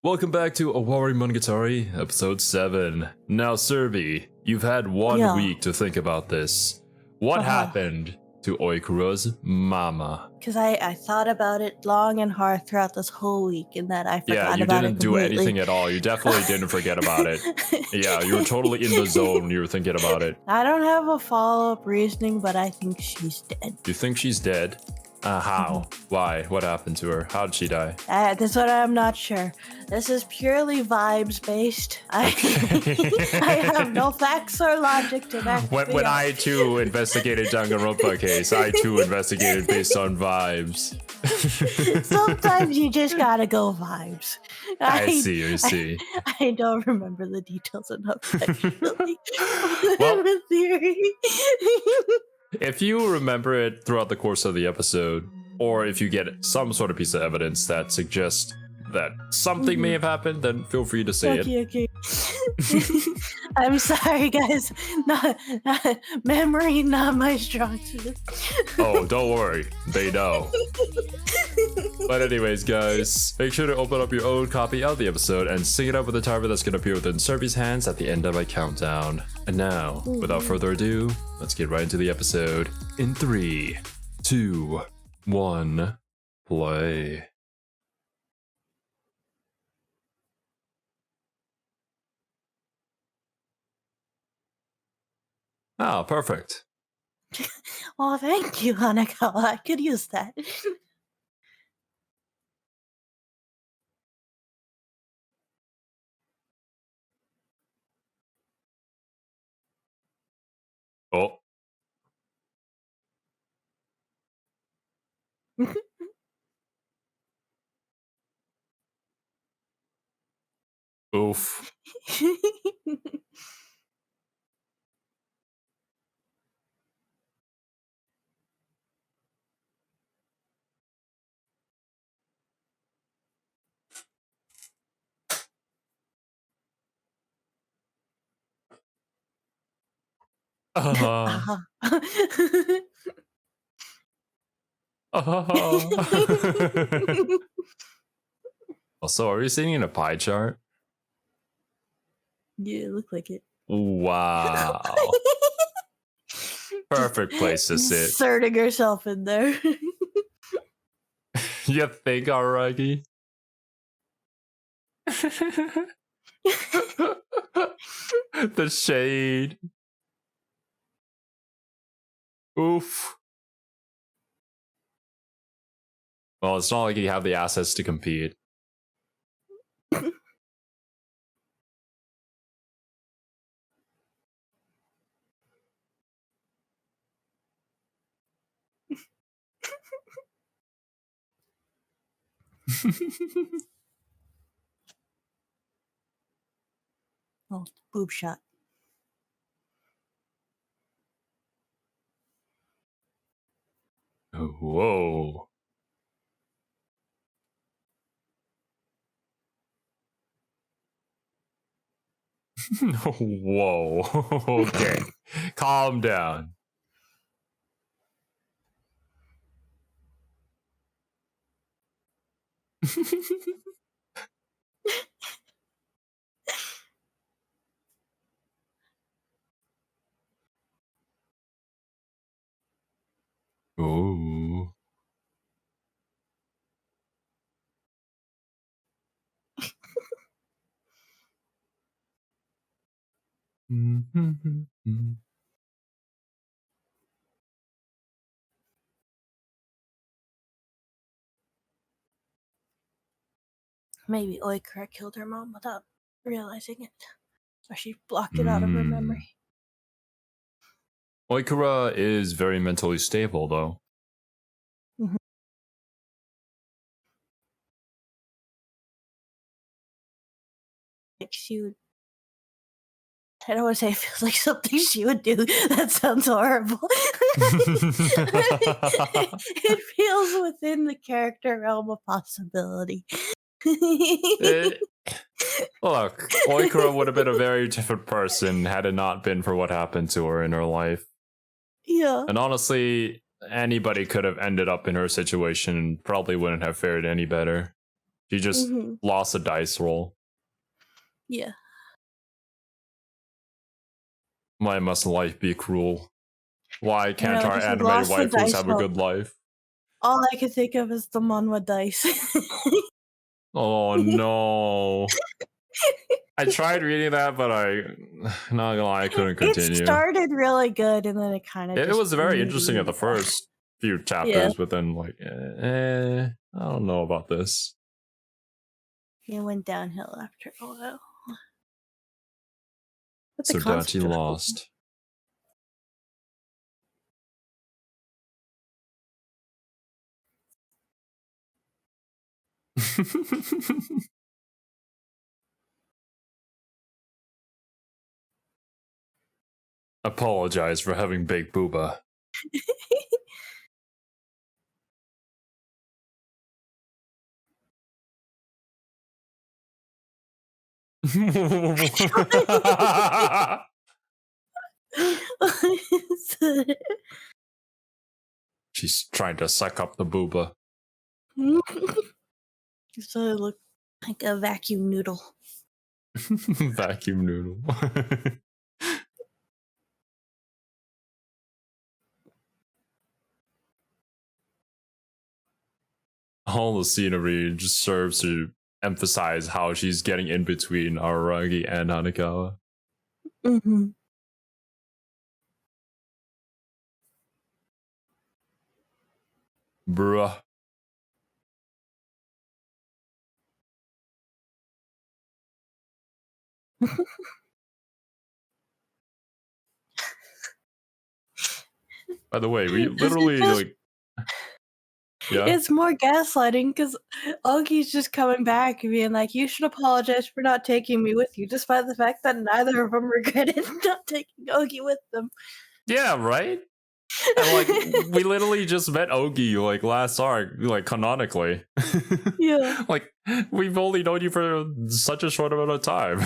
Welcome back to Owarimonogatari, episode 7. Now, Serby, you've had 1 week to think about this. What happened to Oikura's mama? Because I thought about it long and hard throughout this whole week, and then I forgot about it. Yeah, you didn't do anything at all. You definitely didn't forget about it. Yeah, you were totally in the zone when you were thinking about it. I don't have a follow-up reasoning, but I think she's dead. You think she's dead? How? Why? What happened to her? How did she die? That's what I'm not sure. This is purely vibes based. I have no facts or logic to back When I too investigated Danganronpa case, I too investigated based on vibes. Sometimes you just gotta go vibes. I see. I don't remember the details enough, actually. Well, a theory. If you remember it throughout the course of the episode, or if you get some sort of piece of evidence that suggests that something may have happened, then feel free to say it. Okay. I'm sorry, guys. Memory, not my strong suit. Oh, don't worry. They know. But anyways, guys, make sure to open up your own copy of the episode and sing it out with the timer that's going to appear within Serby's hands at the end of my countdown. And now, without further ado, let's get right into the episode in 3, 2, 1, play. Oh, perfect. Well, thank you, Hanakawa. I could use that. Oh. Oof. Also, are you seeing in a pie chart? Yeah, it looked like it. Wow. Perfect place to sit. Inserting herself in there. You think, Araki? The shade. Oof. Well, it's not like you have the assets to compete. Oh, boob shot. Whoa. Whoa. Okay. Calm down. Ooh. Maybe Oikura killed her mom without realizing it. Or she blocked it out of her memory. Oikura is very mentally stable, though. Like she would. I don't want to say it feels like something she would do. That sounds horrible. It feels within the character realm of possibility. Look, Oikura would have been a very different person had it not been for what happened to her in her life. Yeah. And honestly, anybody could have ended up in her situation and probably wouldn't have fared any better. She just lost a dice roll. Yeah. Why must life be cruel? Why can't our just anime lost the waifus dice have a roll. good life? All I can think of is the manhwa dice. Oh no. I tried reading that, but not gonna lie, I couldn't continue. It started really good, and then it kind of. It was very interesting at the first few chapters, but then like, I don't know about this. It went downhill after a while. But So Dachi lost. Apologize for having baked booba. She's trying to suck up the booba. So it looked like a vacuum noodle. Vacuum noodle. All the scenery just serves to emphasize how she's getting in between Araragi and Hanekawa. Bruh. By the way, we literally like. Yeah. It's more gaslighting because Ogi's just coming back and being like, "You should apologize for not taking me with you," despite the fact that neither of them regretted not taking Ogi with them. Yeah, right. And like, we literally just met Ogi like last arc, like canonically. Yeah. Like, we've only known you for such a short amount of time.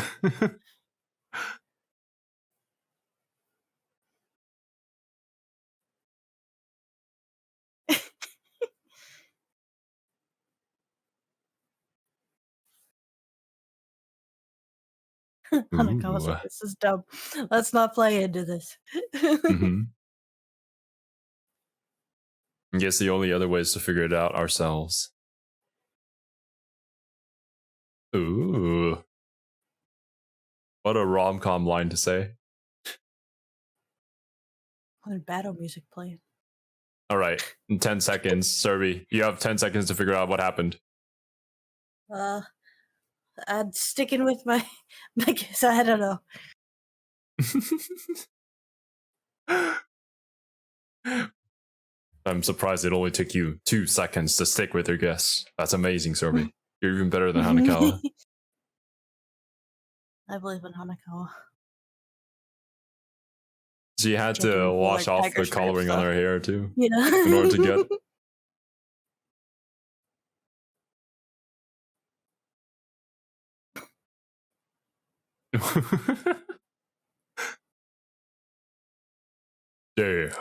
Hanakawa's like, "This is dumb. Let's not play into this." I guess the only other way is to figure it out ourselves. Ooh. What a rom-com line to say. What battle music playing? Alright, in 10 seconds, Serby, you have 10 seconds to figure out what happened. I'm sticking with my guess. I don't know. I'm surprised it only took you 2 seconds to stick with your guess. That's amazing, Serby. You're even better than Hanekawa. I believe in Hanakawa. She had to wash off the coloring on her hair too. Yeah. In order to get. Damn.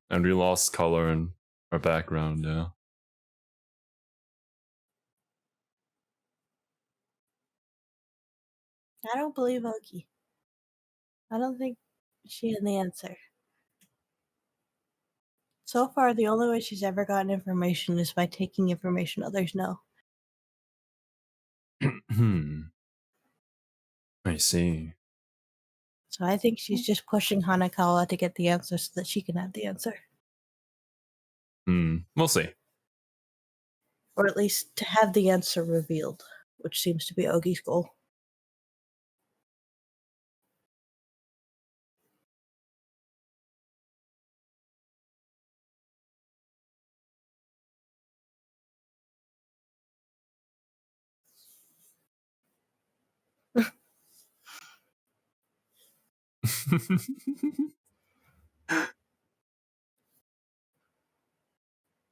And we lost color in our background, yeah. I don't believe Oki. I don't think she had the answer. So far, the only way she's ever gotten information is by taking information others know. I see. So I think she's just pushing Hanakawa to get the answer so that she can have the answer. We'll see. Or at least to have the answer revealed, which seems to be Ogi's goal.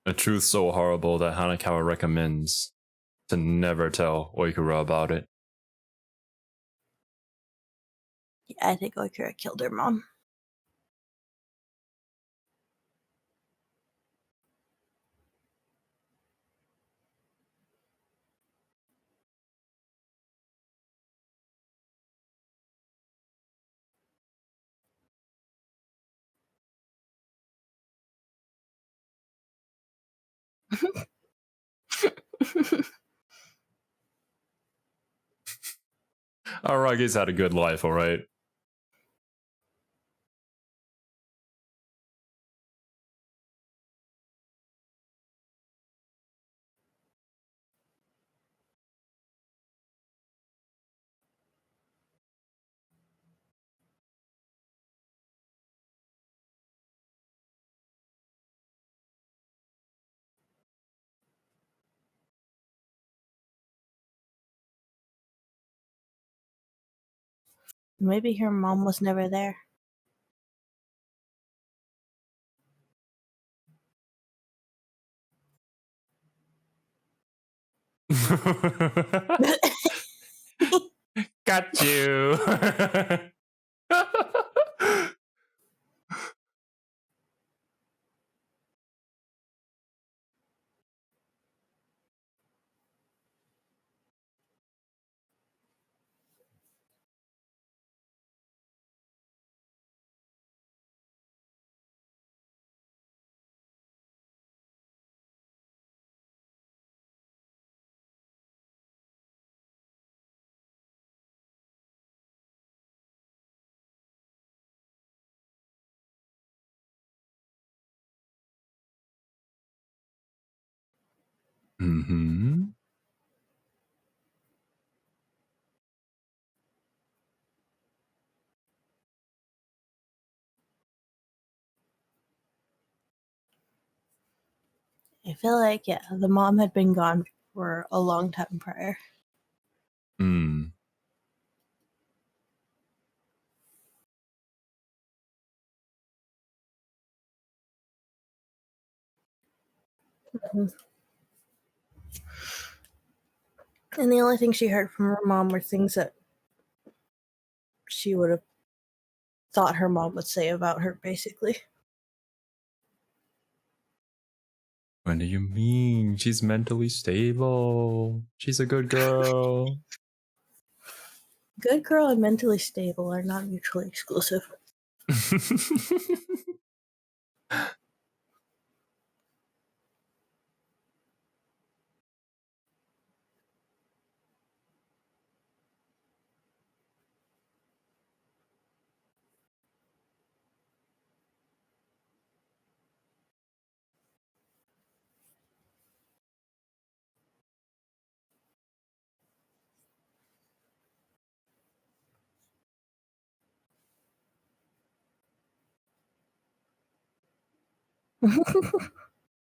A truth so horrible that Hanakawa recommends to never tell Oikura about it. Yeah, I think Oikura killed her mom. Aragi's had a good life, alright? Maybe her mom was never there. Got you. Mm-hmm. I feel like, yeah, the mom had been gone for a long time prior. Mm. And the only thing she heard from her mom were things that she would have thought her mom would say about her, basically. What do you mean? She's mentally stable. She's a good girl. Good girl and mentally stable are not mutually exclusive.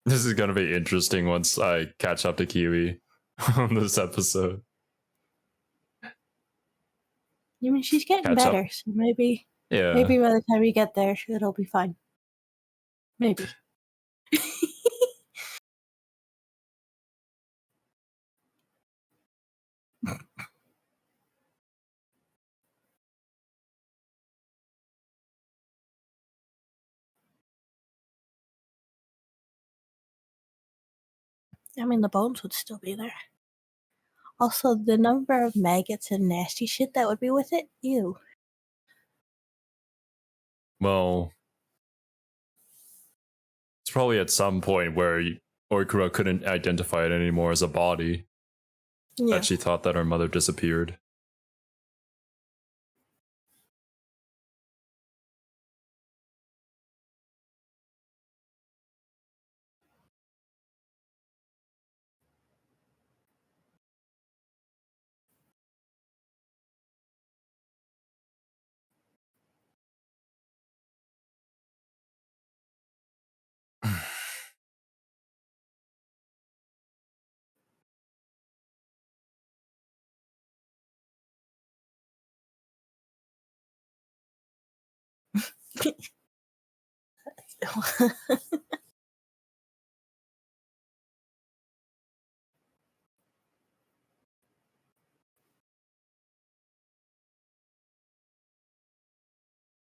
This is gonna be interesting once I catch up to Kiwi on this episode. I mean, she's getting Catch up. better, so maybe Yeah. by the time we get there, it'll be fine. Maybe. I mean, the bones would still be there. Also, the number of maggots and nasty shit that would be with it, ew. Well, it's probably at some point where Oikura couldn't identify it anymore as a body. Yeah. That she thought that her mother disappeared.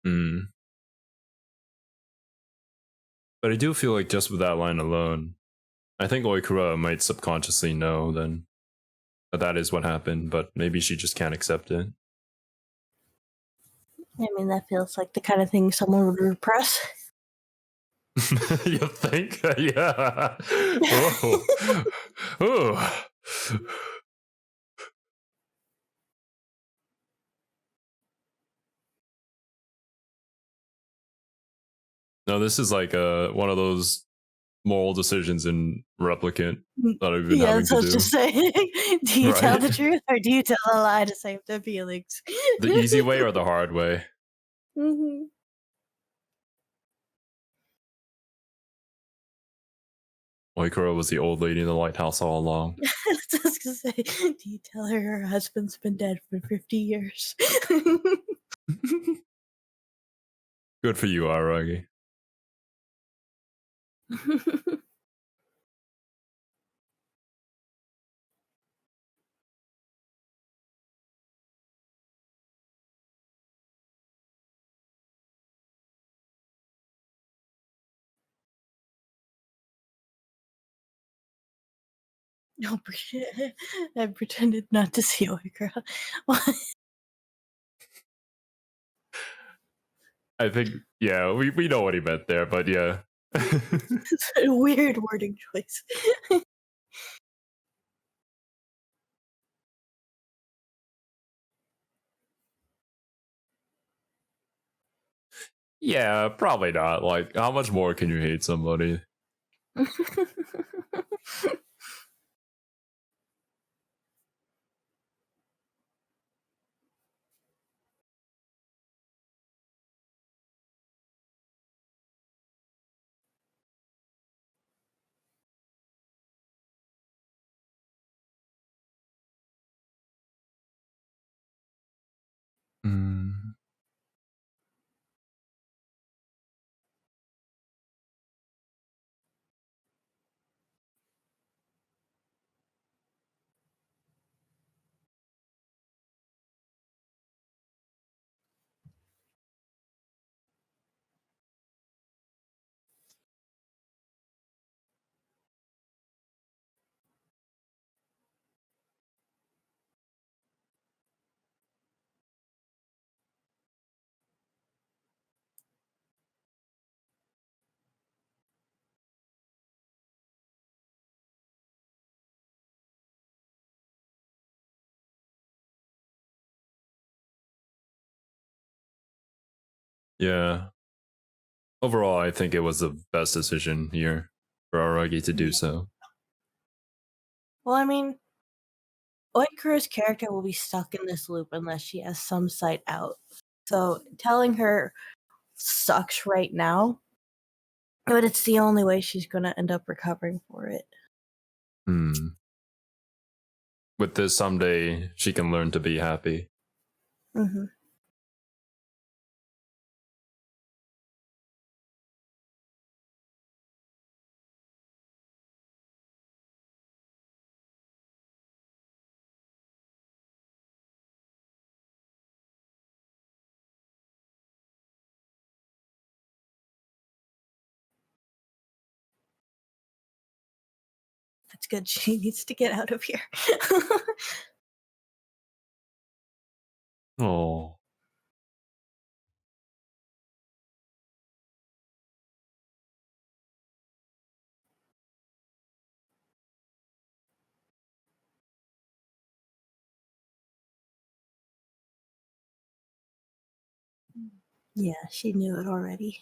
Mm. But I do feel like just with that line alone, I think Oikura might subconsciously know then that is what happened, but maybe she just can't accept it. I mean, that feels like the kind of thing someone would repress. You think? Yeah. Whoa. Oh. No, this is like one of those moral decisions in Replicant that I've been Yeah, having that's what I to was do. just saying. Do you tell the Right? truth or do you tell a lie to save their feelings? The easy way or the hard way? Mm-hmm. Oikura was the old lady in the lighthouse all along. I was just gonna say, do you tell her her husband's been dead for 50 years? Good for you, Aragi. No, I pretended not to see Oikura. I think, yeah, we know what he meant there, but yeah. It's a weird wording choice. Yeah, probably not. Like, how much more can you hate somebody? Mm. Yeah. Overall, I think it was the best decision here for Aragi to do so. Well, I mean, Oikura's character will be stuck in this loop unless she has some sight out. So telling her sucks right now, but it's the only way she's going to end up recovering for it. Hmm. With this, someday she can learn to be happy. Mm-hmm. That's good. She needs to get out of here. Oh. Yeah, she knew it already.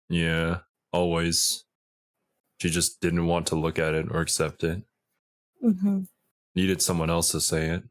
Yeah, always. She just didn't want to look at it or accept it. Mm-hmm. Needed someone else to say it.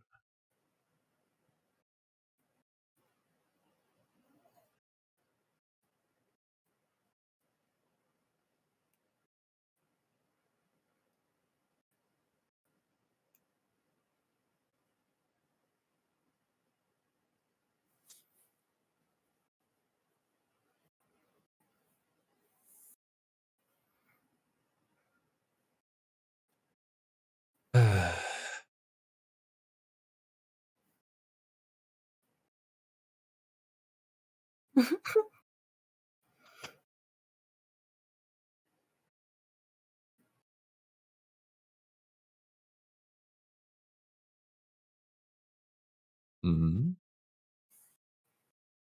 Mm.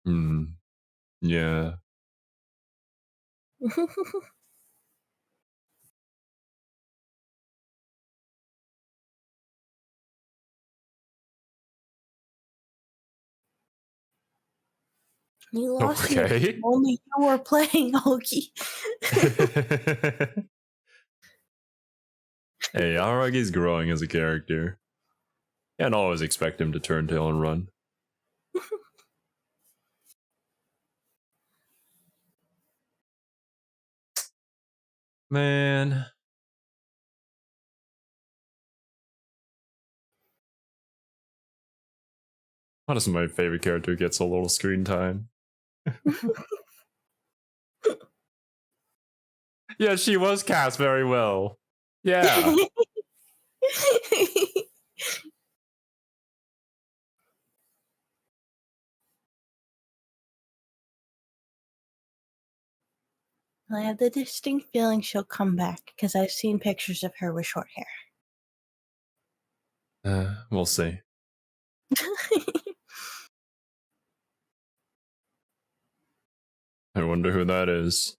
Mm. Yeah. You lost me. Okay. Only you were playing Oki. Hey, Aragi's growing as a character. Can't always expect him to turn tail and run. Man. Why does my favorite character get so little screen time? Yeah, she was cast very well. Yeah. I have the distinct feeling she'll come back because I've seen pictures of her with short hair. We'll see. I wonder who that is.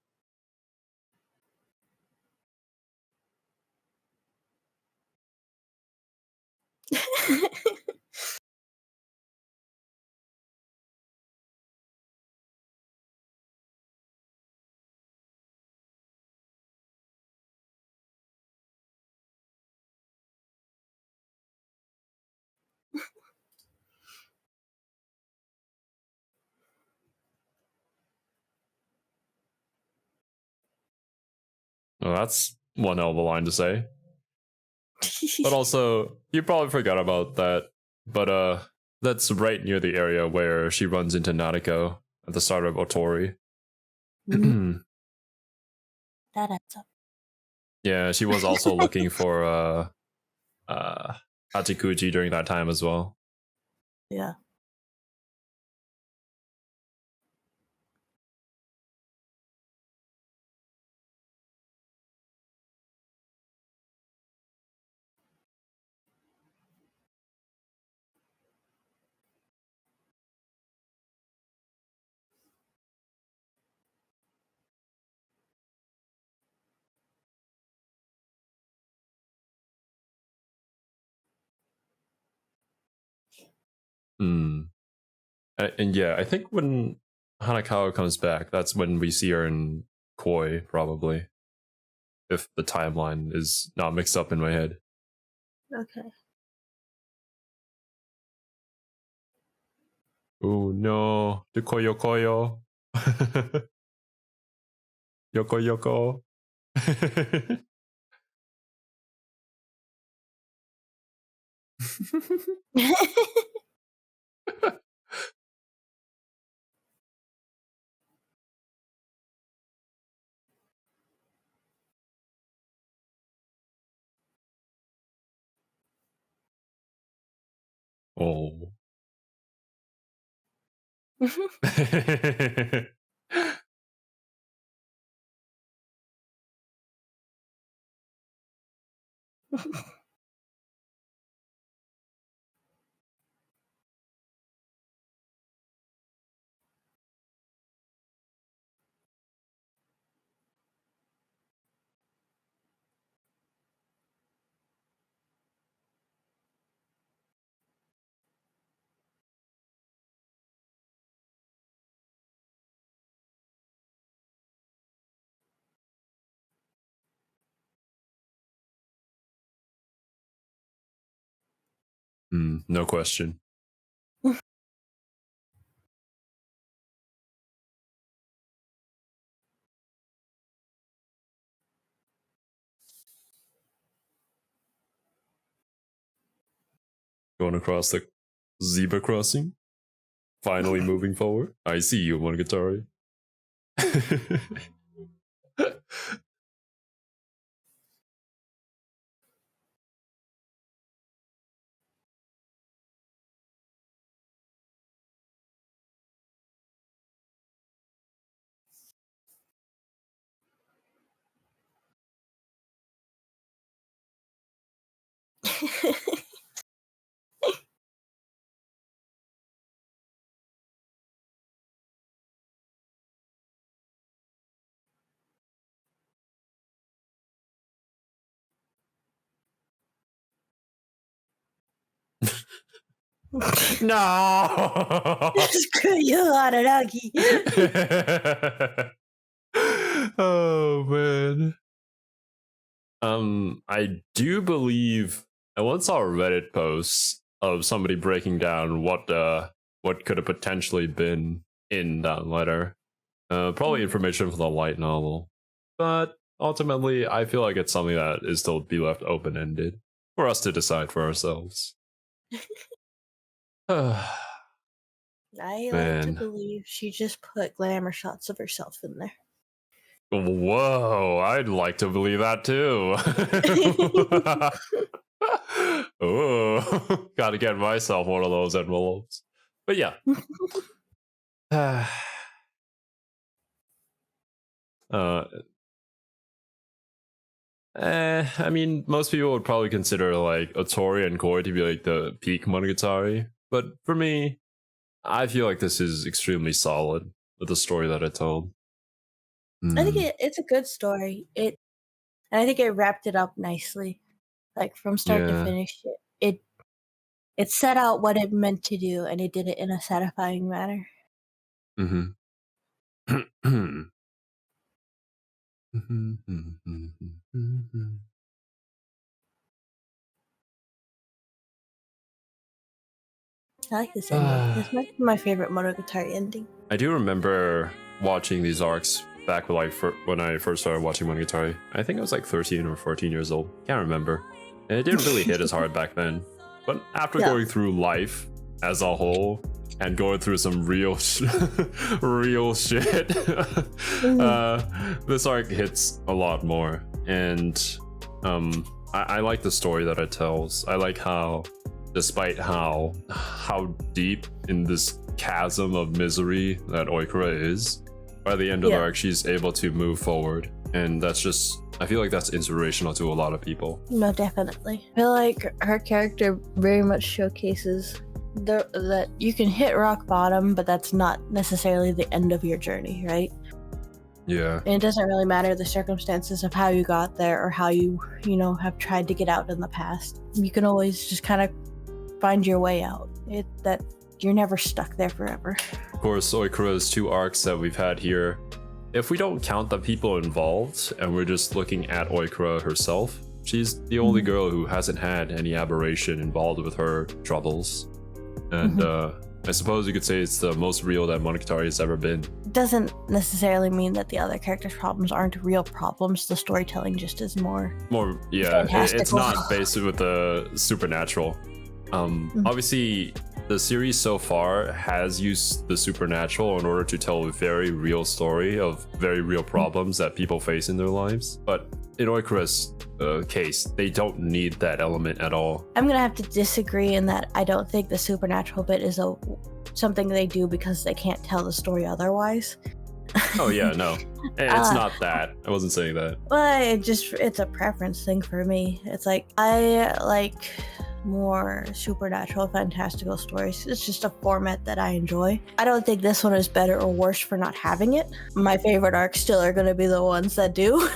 Well, that's one hell of a line to say. But also, you probably forgot about that. But that's right near the area where she runs into Natiko at the start of Otori. That adds up. Yeah, she was also looking for Hachikuji during that time as well. Yeah. Hmm. And yeah, I think when Hanakawa comes back, that's when we see her in Koi, probably. If the timeline is not mixed up in my head. Okay. Oh no, the Koyo Koyo. Yoko Yoko. Oh. No question. Going across the zebra crossing. Finally moving forward. I see you, Monogatari. No. Screw you, Araragi. Oh man. I do believe I once saw a Reddit post of somebody breaking down what could have potentially been in that letter. Probably information from the light novel, but ultimately, I feel like it's something that is still be left open ended for us to decide for ourselves. I like to Man. believe she just put glamour shots of herself in there. Whoa, I'd like to believe that too. Oh, gotta get myself one of those envelopes. But yeah. I mean, most people would probably consider like Otori and Koi to be like the peak Monogatari. But for me, I feel like this is extremely solid with the story that it told. I think it's a good story. And I think it wrapped it up nicely, like from start to finish. It set out what it meant to do, and it did it in a satisfying manner. Mm-hmm. I like this ending. This might be my favorite Monogatari ending. I do remember watching these arcs back when I first started watching Monogatari. I think I was like 13 or 14 years old. Can't remember. And it didn't really hit as hard back then. But after going through life as a whole and going through some real real shit, this arc hits a lot more. And I like the story that it tells. I like how, despite how deep in this chasm of misery that Oikura is, by the end of the arc, she's able to move forward. And that's just, I feel like that's inspirational to a lot of people. No, definitely. I feel like her character very much showcases that you can hit rock bottom, but that's not necessarily the end of your journey, right? Yeah. And it doesn't really matter the circumstances of how you got there or how you have tried to get out in the past. You can always just kind of find your way out. That you're never stuck there forever. Of course, Oikura's 2 arcs that we've had here, if we don't count the people involved and we're just looking at Oikura herself, she's the only girl who hasn't had any aberration involved with her troubles. And I suppose you could say it's the most real that Monogatari has ever been. Doesn't necessarily mean that the other characters' problems aren't real problems. The storytelling just is more it's not based with the supernatural. Obviously, the series so far has used the supernatural in order to tell a very real story of very real problems that people face in their lives. But in Oikura's case, they don't need that element at all. I'm gonna have to disagree in that I don't think the supernatural bit is something they do because they can't tell the story otherwise. Oh yeah, no. It's not that. I wasn't saying that. But it's a preference thing for me. It's like, I like more supernatural, fantastical stories. It's just a format that I enjoy. I don't think this one is better or worse for not having it. My favorite arcs still are going to be the ones that do.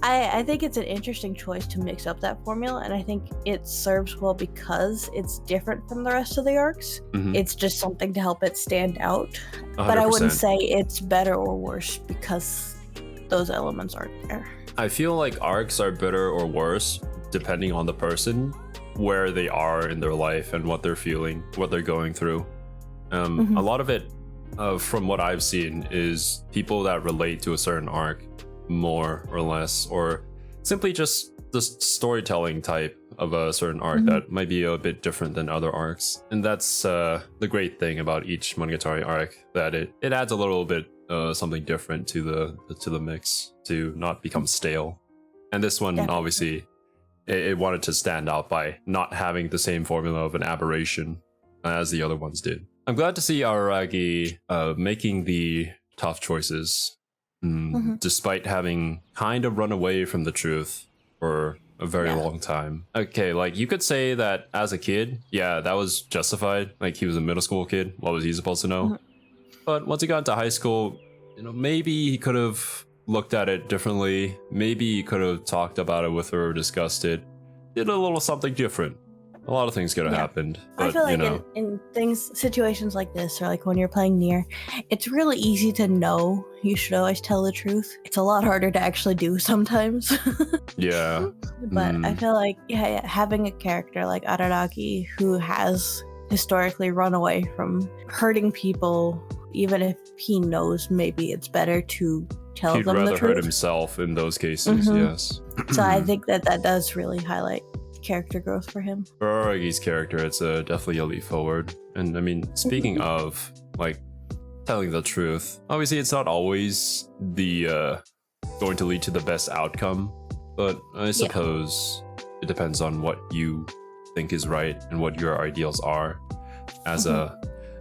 I think it's an interesting choice to mix up that formula, and I think it serves well because it's different from the rest of the arcs. It's just something to help it stand out. 100%. But I wouldn't say it's better or worse because those elements aren't there. I feel like arcs are better or worse depending on the person, where they are in their life and what they're feeling, what they're going through. A lot of it, from what I've seen, is people that relate to a certain arc more or less, or simply just the storytelling type of a certain arc that might be a bit different than other arcs. And that's the great thing about each Monogatari arc, that it adds a little bit something different to the mix to not become stale. And this one, obviously, it wanted to stand out by not having the same formula of an aberration as the other ones did. I'm glad to see Araragi making the tough choices, despite having kind of run away from the truth for a very Yeah. long time. Okay, like you could say that as a kid, yeah, that was justified. Like he was a middle school kid. What was he supposed to know? Mhm. But once he got into high school, maybe he could have looked at it differently. Maybe he could have talked about it with her or discussed it. Did a little something different. A lot of things could have happened. But, I feel like in situations like this, or like when you're playing Nier, it's really easy to know you should always tell the truth. It's a lot harder to actually do sometimes. yeah. But I feel like having a character like Araragi who has historically run away from hurting people, even if he knows maybe it's better to tell He'd them the rather hurt truth. himself in those cases, yes. So I think that does really highlight character growth for him. For Aragi's character, it's definitely a leap forward. And I mean, speaking of like telling the truth, obviously it's not always the going to lead to the best outcome, but I suppose it depends on what you think is right and what your ideals are. As I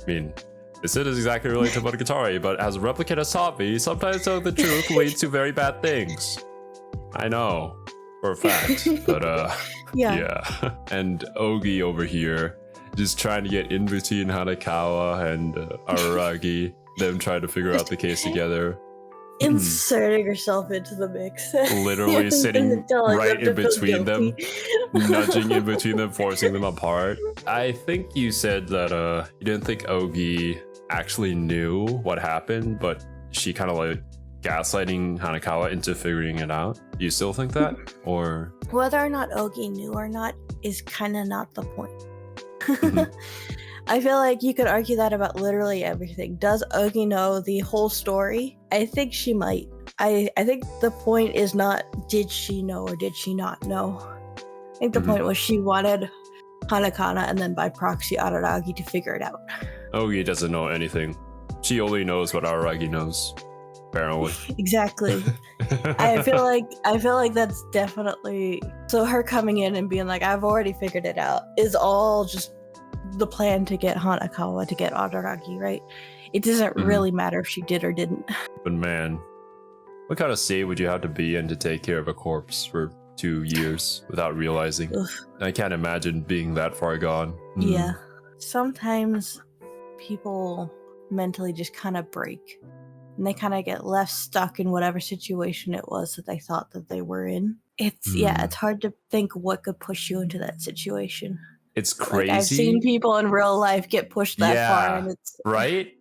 mean, this is exactly related to Monogatari, but as Replicant has taught me, sometimes telling the truth leads to very bad things. I know for a fact, but yeah. And Ogi over here just trying to get in between Hanakawa and Araragi, them trying to figure out the case together. Inserting herself into the mix. Literally sitting right in between them, nudging in between them, forcing them apart. I think you said that you didn't think Ogi actually knew what happened, but she kind of like gaslighting Hanakawa into figuring it out. Do you still think that? Or whether or not Ogi knew or not is kind of not the point. I feel like you could argue that about literally everything. Does Ogi know the whole story? I think she might. I think the point is not did she know or did she not know. I think the point was she wanted Hanakana and then by proxy Araragi to figure it out. Ogi doesn't know anything. She only knows what Araragi knows. Apparently. Exactly. I feel like that's definitely so her coming in and being like, I've already figured it out is all just the plan to get Hanakawa to get Araragi, right? It doesn't really matter if she did or didn't. But man, what kind of state would you have to be in to take care of a corpse for 2 years without realizing? I can't imagine being that far gone. Yeah. Sometimes people mentally just kind of break. And they kind of get left stuck in whatever situation it was that they thought that they were in. It's hard to think what could push you into that situation. It's crazy. Like, I've seen people in real life get pushed that far, and it's right.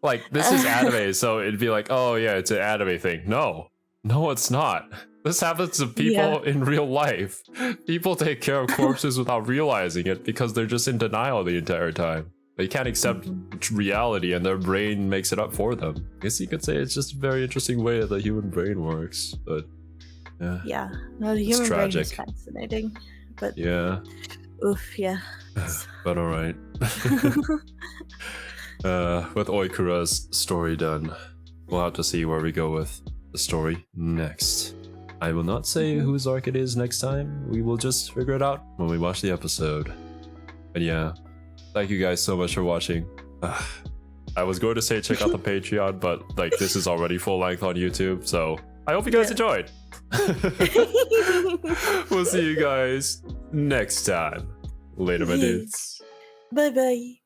Like this is anime, so it'd be like, oh yeah, it's an anime thing. No, it's not. This happens to people in real life. People take care of corpses without realizing it because they're just in denial the entire time. They can't accept reality and their brain makes it up for them. I guess you could say it's just a very interesting way that the human brain works. But yeah. No, the human brain is fascinating. But oof, yeah. But alright. With Oikura's story done, we'll have to see where we go with the story next. I will not say whose arc it is next time. We will just figure it out when we watch the episode. But yeah. Thank you guys so much for watching. I was going to say check out the Patreon, but like this is already full length on YouTube, so I hope you guys enjoyed. We'll see you guys next time. Later, my dudes. Bye bye.